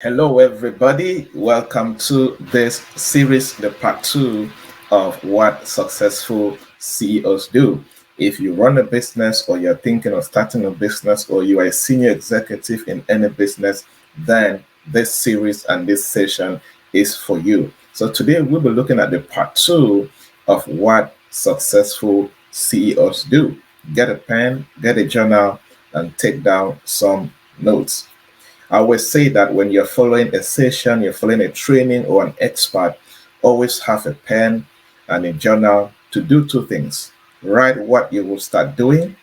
Hello, everybody. Welcome to this series, the part two of what successful CEOs do. If you run a business or you're thinking of starting a business or you are a senior executive in any business, then this series and this session is for you. So today we'll be looking at the part two of what successful CEOs do. Get a pen, get a journal, and take down some notes. I always say that when you're following a session, you're following a training or an expert, always have a pen and a journal to do two things. Write what you will start doing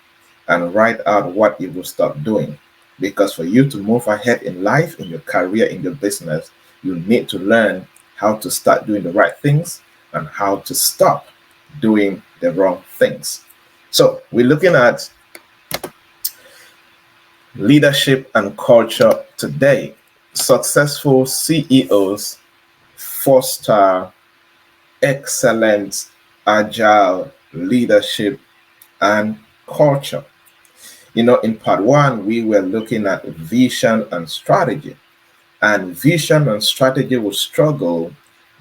and write out what you will stop doing. Because for you to move ahead in life, in your career, in your business, you need to learn how to start doing the right things and how to stop doing the wrong things. So we're looking at leadership and culture today. Successful CEOs foster excellent, agile leadership and culture. In part one, we were looking at vision and strategy, and vision and strategy will struggle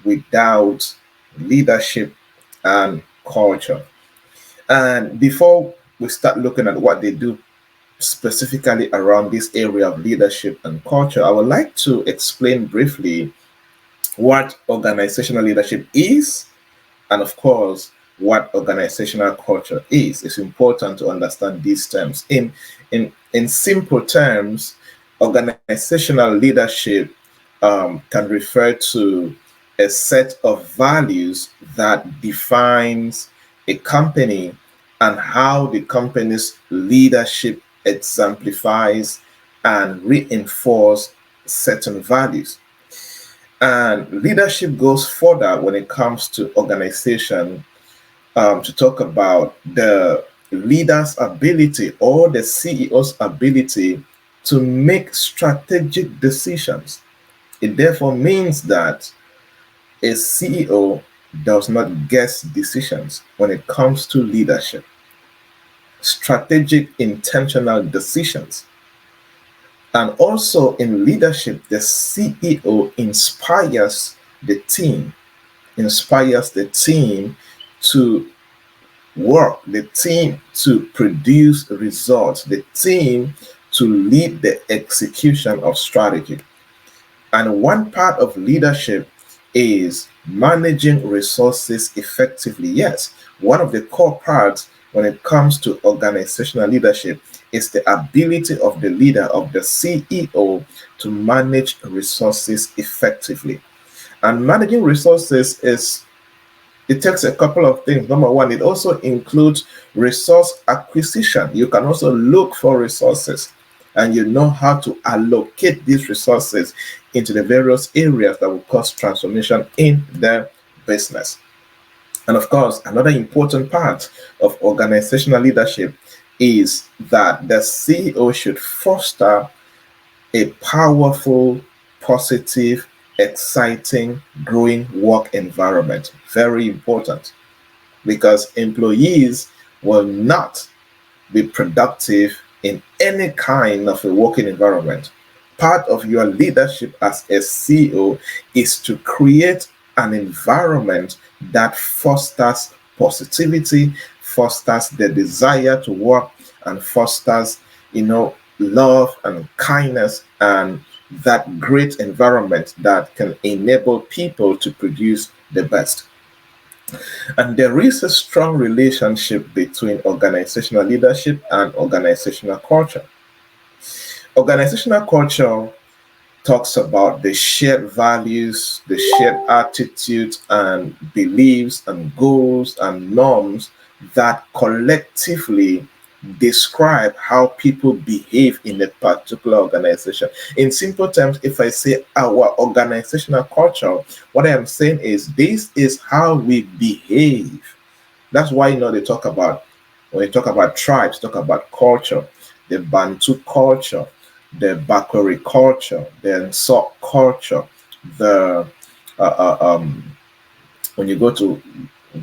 without leadership and culture. And before we start looking at what they do specifically around this area of leadership and culture, I would like to explain briefly what organizational leadership is and, of course, what organizational culture is. It's important to understand these terms. In simple terms, organizational leadership can refer to a set of values that defines a company and how the company's leadership exemplifies and reinforce certain values. And leadership goes further when it comes to organization, to talk about the leader's ability or the CEO's ability to make strategic decisions. It therefore means that a CEO does not guess decisions when it comes to leadership. Strategic, intentional decisions. And also in leadership, the CEO inspires the team to work, the team to produce results, the team to lead the execution of strategy. And one part of leadership is managing resources effectively. Yes, one of the core parts when it comes to organizational leadership is the ability of the leader, of the CEO, to manage resources effectively. And managing resources it takes a couple of things. Number one, it also includes resource acquisition. You can also look for resources and you know how to allocate these resources into the various areas that will cause transformation in the business. And of course, another important part of organizational leadership is that the CEO should foster a powerful, positive, exciting, growing work environment. Very important, because employees will not be productive in any kind of a working environment. Part of your leadership as a CEO is to create an environment that fosters positivity, fosters the desire to work, and fosters, love and kindness, and that great environment that can enable people to produce the best. And there is a strong relationship between organizational leadership and organizational culture. Organizational culture talks about the shared values, the shared attitudes and beliefs and goals and norms that collectively describe how people behave in a particular organization. In simple terms, if I say our organizational culture, what I am saying is this is how we behave. That's why they talk about, when you talk about tribes, talk about culture, the Bantu culture, the Bakori culture, the Nsok culture, the when you go to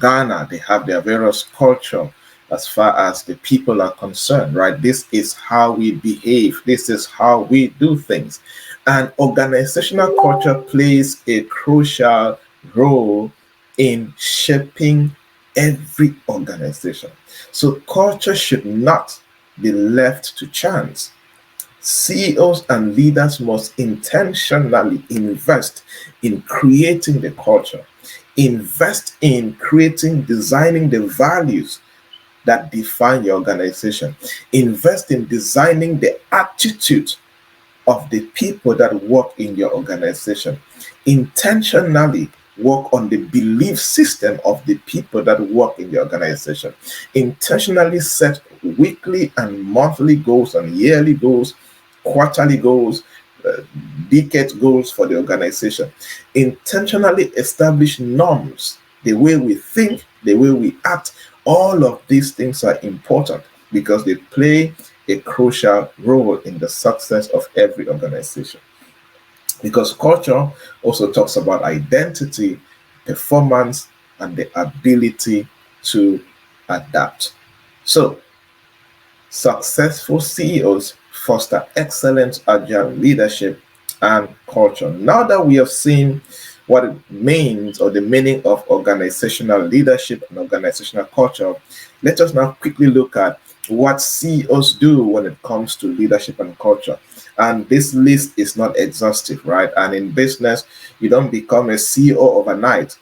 Ghana, they have their various culture as far as the people are concerned, right? This is how we behave. This is how we do things. And organizational culture plays a crucial role in shaping every organization. So culture should not be left to chance. CEOs and leaders must intentionally invest in creating the culture, invest in creating, designing the values that define your organization, invest in designing the attitude of the people that work in your organization. Intentionally work on the belief system of the people that work in the organization. Intentionally set weekly and monthly goals and yearly goals, quarterly goals, uh, decade goals for the organization. Intentionally establish norms, the way we think, the way we act. All of these things are important because they play a crucial role in the success of every organization. Because culture also talks about identity, performance, and the ability to adapt. So, successful CEOs foster excellent agile leadership and culture. Now that we have seen what it means or the meaning of organizational leadership and organizational culture, let us now quickly look at what CEOs do when it comes to leadership and culture. And this list is not exhaustive, right? And in business, you don't become a CEO overnight.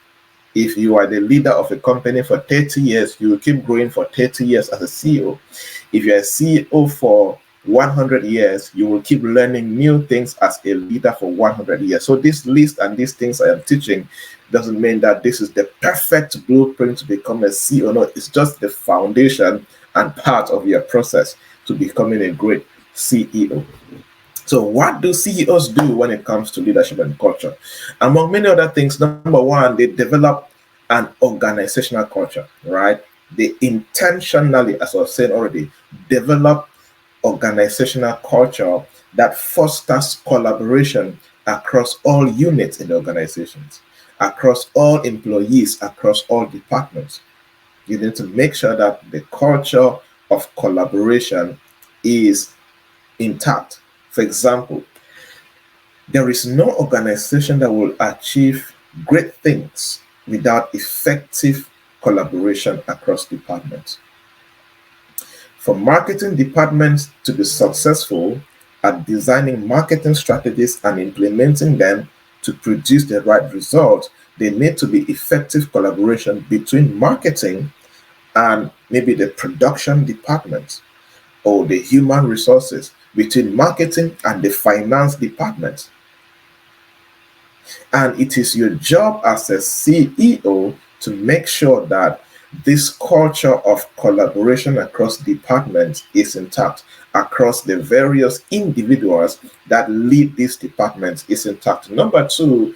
If you are the leader of a company for 30 years, you will keep growing for 30 years as a CEO. If you're a CEO for 100 years, you will keep learning new things as a leader for 100 years. So this list and these things I am teaching doesn't mean that this is the perfect blueprint to become a CEO. No, it's just the foundation and part of your process to becoming a great CEO. So, what do CEOs do when it comes to leadership and culture? Among many other things, number one, they develop an organizational culture, right? They intentionally, as I was saying already, develop organizational culture that fosters collaboration across all units in the organizations, across all employees, across all departments. You need to make sure that the culture of collaboration is intact. For example, there is no organization that will achieve great things without effective collaboration across departments. For marketing departments to be successful at designing marketing strategies and implementing them to produce the right result, there need to be effective collaboration between marketing and maybe the production department or the human resources, between marketing and the finance department. And it is your job as a CEO to make sure that this culture of collaboration across departments is intact, across the various individuals that lead these departments is intact. Number two,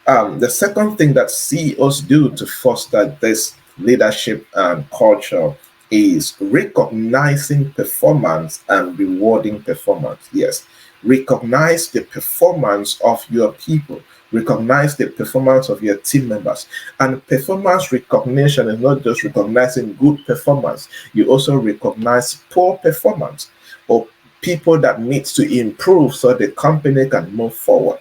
the second thing that CEOs do to foster this leadership and culture is recognizing performance and rewarding performance. Yes, recognize the performance of your people, recognize the performance of your team members. And performance recognition is not just recognizing good performance, you also recognize poor performance or people that needs to improve so the company can move forward.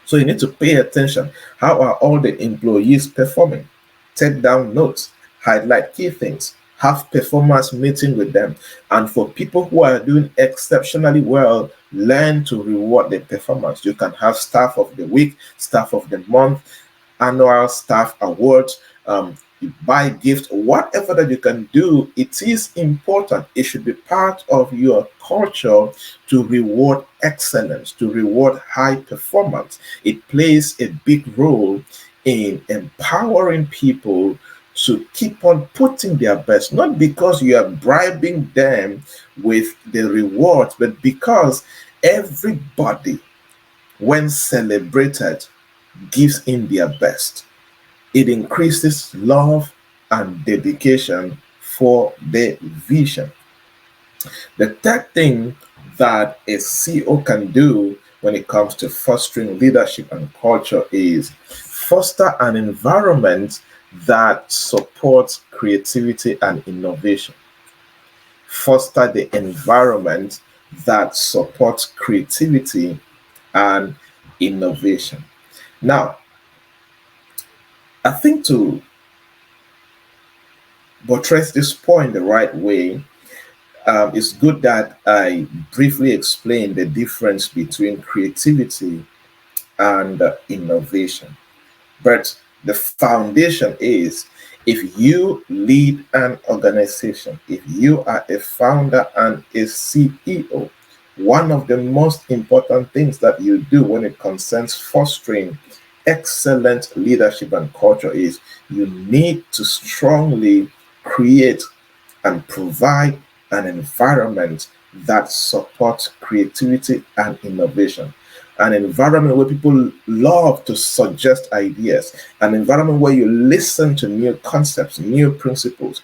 So you need to pay attention. How are all the employees performing? Take down notes, highlight key things, have performance meeting with them. And for people who are doing exceptionally well, learn to reward the performance. You can have staff of the week, staff of the month, annual staff awards, you buy gifts, whatever that you can do. It is important. It should be part of your culture to reward excellence, to reward high performance. It plays a big role in empowering people to keep on putting their best, not because you are bribing them with the rewards, but because everybody, when celebrated, gives in their best. It increases love and dedication for the vision. The third thing that a CEO can do when it comes to fostering leadership and culture is foster an environment that supports creativity and innovation. Foster the environment that supports creativity and innovation. Now, I think to buttress this point the right way, it's good that I briefly explain the difference between creativity and innovation. But the foundation is, if you lead an organization, if you are a founder and a CEO, one of the most important things that you do when it concerns fostering excellent leadership and culture is you need to strongly create and provide an environment that supports creativity and innovation. An environment where people love to suggest ideas, an environment where you listen to new concepts, new principles,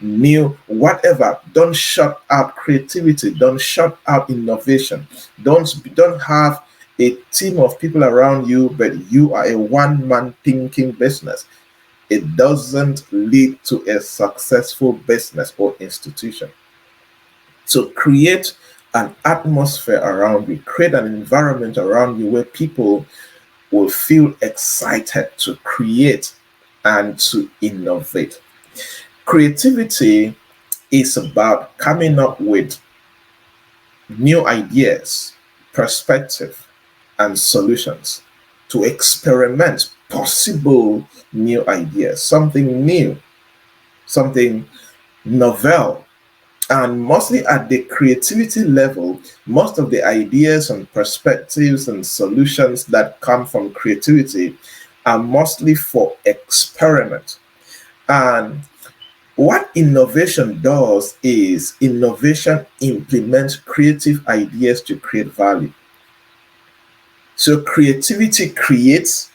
new whatever. Don't shut out creativity, don't shut out innovation. Don't have a team of people around you, but you are a one-man thinking business. It doesn't lead to a successful business or institution. So create an atmosphere around you, create an environment around you where people will feel excited to create and to innovate. Creativity is about coming up with new ideas, perspective, and solutions to experiment possible new ideas, something new, something novel. And mostly at the creativity level, most of the ideas and perspectives and solutions that come from creativity are mostly for experiment. And what innovation does is innovation implements creative ideas to create value. So creativity creates,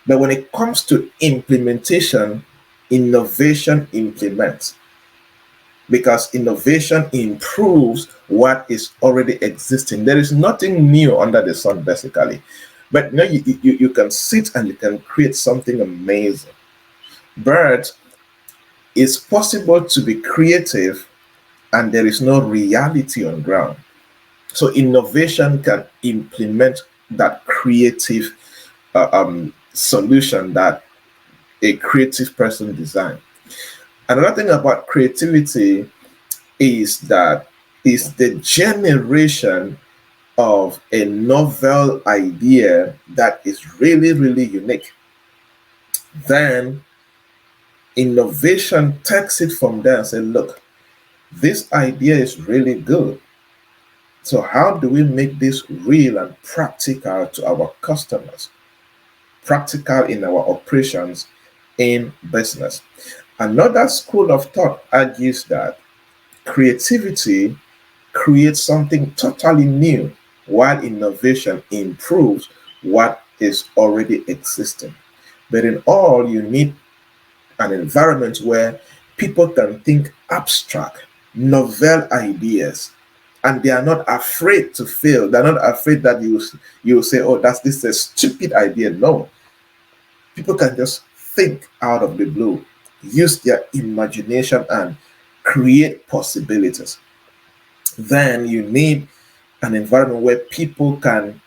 but when it comes to implementation, innovation implements, because innovation improves what is already existing. There is nothing new under the sun, basically. But you can sit and you can create something amazing. But it's possible to be creative and there is no reality on ground. So innovation can implement that creative solution that a creative person designed. Another thing about creativity is that is the generation of a novel idea that is really, really unique. Then innovation takes it from there and say, look, this idea is really good. So how do we make this real and practical to our customers? Practical in our operations in business. Another school of thought argues that creativity creates something totally new, while innovation improves what is already existing. But in all, you need an environment where people can think abstract, novel ideas, and they are not afraid to fail. They're not afraid that you will say, "Oh, that's this is a stupid idea." No, people can just think out of the blue, use their imagination, and create possibilities. Then you need an environment where people can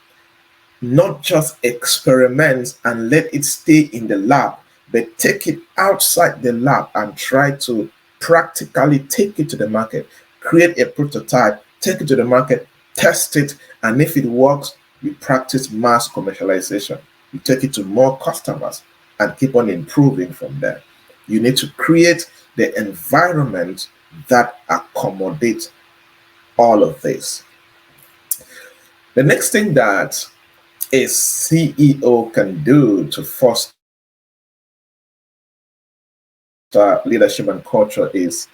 not just experiment and let it stay in the lab, but take it outside the lab and try to practically take it to the market, create a prototype, take it to the market, test it, and if it works, you practice mass commercialization. You take it to more customers and keep on improving from there. You need to create the environment that accommodates all of this. The next thing that a CEO can do to foster leadership and culture is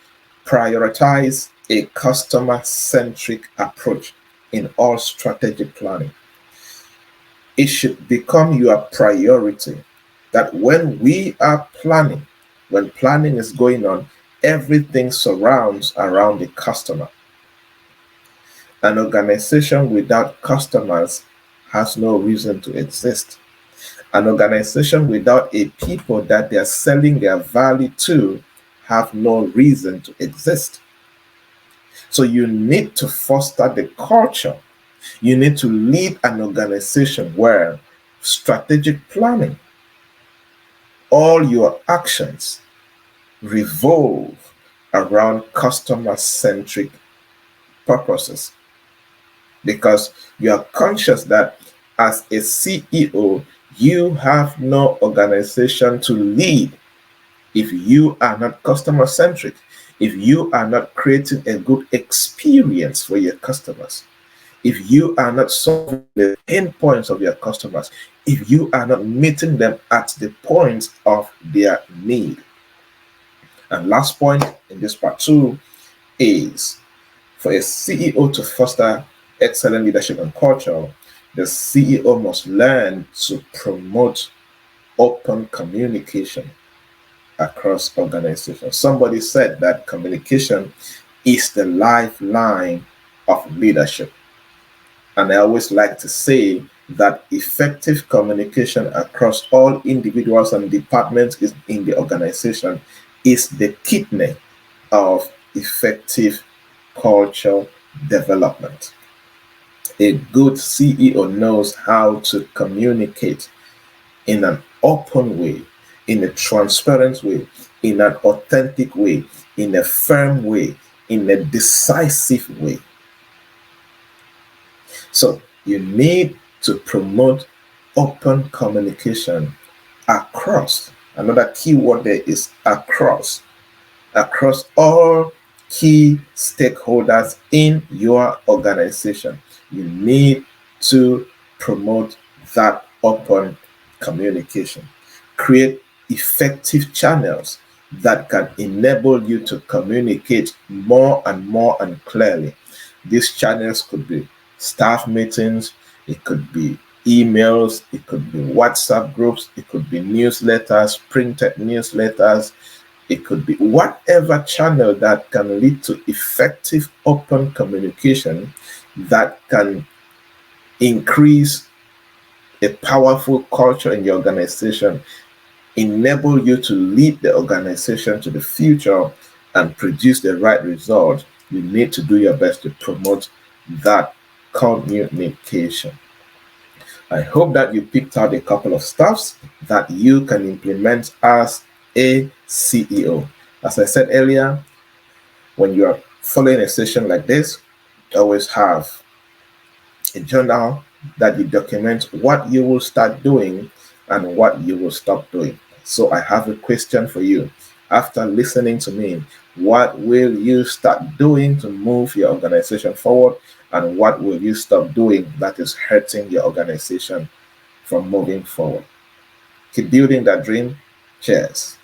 prioritize a customer centric approach in all strategic planning. It should become your priority that when we are planning, when planning is going on, everything surrounds around the customer. An organization without customers has no reason to exist. An organization without a people that they are selling their value to have no reason to exist. So you need to foster the culture You need to lead an organization where strategic planning, all your actions revolve around customer centric purposes, because you are conscious that as a CEO, you have no organization to lead if you are not customer centric, if you are not creating a good experience for your customers, if you are not solving the pain points of your customers, if you are not meeting them at the point of their need. And last point in this part two is, for a CEO to foster excellent leadership and culture, the CEO must learn to promote open communication across organizations. Somebody said that communication is the lifeline of leadership. And I always like to say that effective communication across all individuals and departments in the organization is the kidney of effective culture development. A good CEO knows how to communicate in an open way, in a transparent way, in an authentic way, in a firm way, in a decisive way. So you need to promote open communication across. Another key word there is across all key stakeholders in your organization. You need to promote that open communication. Create effective channels that can enable you to communicate more and more and clearly. These channels could be staff meetings, it could be emails, it could be WhatsApp groups, it could be newsletters, printed newsletters, it could be whatever channel that can lead to effective open communication that can increase a powerful culture in your organization, enable you to lead the organization to the future and produce the right result. You need to do your best to promote that communication. I hope that you picked out a couple of stuffs that you can implement as a CEO. As I said earlier, when you are following a session like this, always have a journal that you document what you will start doing and what you will stop doing. So I have a question for you. After listening to me, what will you start doing to move your organization forward, and what will you stop doing that is hurting your organization from moving forward? Keep building that dream. Cheers.